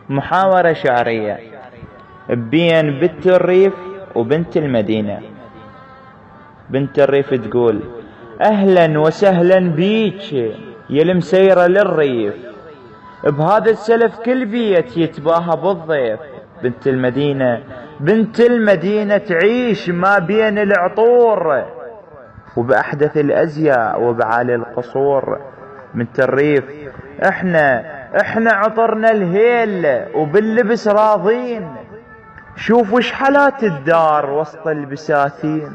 محاورة شعرية بين بنت الريف وبنت المدينة. بنت الريف تقول: أهلا وسهلا بيك يا المسيرة للريف، بهذا السلف كل بيت يتباهى بالضيف. بنت المدينة تعيش ما بين العطور وبأحدث الأزياء وبعالي القصور. بنت الريف: احنا عطرنا الهيل وباللبس راضين، شوف وش حالات الدار وسط البساتين.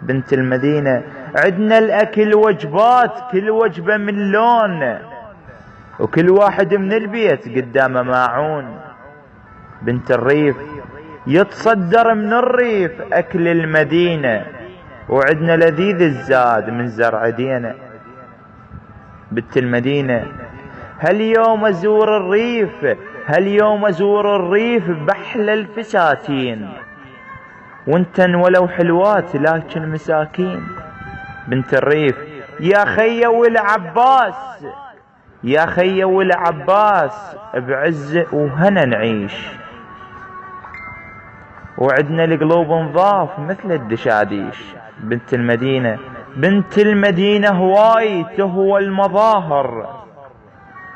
بنت المدينة: عدنا الأكل وجبات، كل وجبة من لون، وكل واحد من البيت قدامه ماعون. بنت الريف: يتصدر من الريف أكل المدينة، وعدنا لذيذ الزاد من زرع دينا. بنت المدينة: هاليوم أزور الريف بحلى الفساتين، وانتن ولو حلوات لكن مساكين. بنت الريف: يا خي والعباس بعز وهنا نعيش، وعدنا القلوب نضاف مثل الدشاديش. بنت المدينة هواي تهوى المظاهر،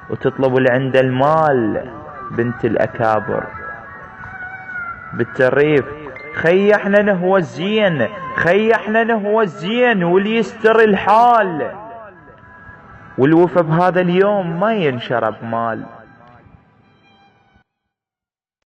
وتطلب لعند المال بنت الأكابر. بنت الريف: خي احنا نهوى الزين واللي يستر الحال، والوفا بهذا اليوم ما ينشرب مال.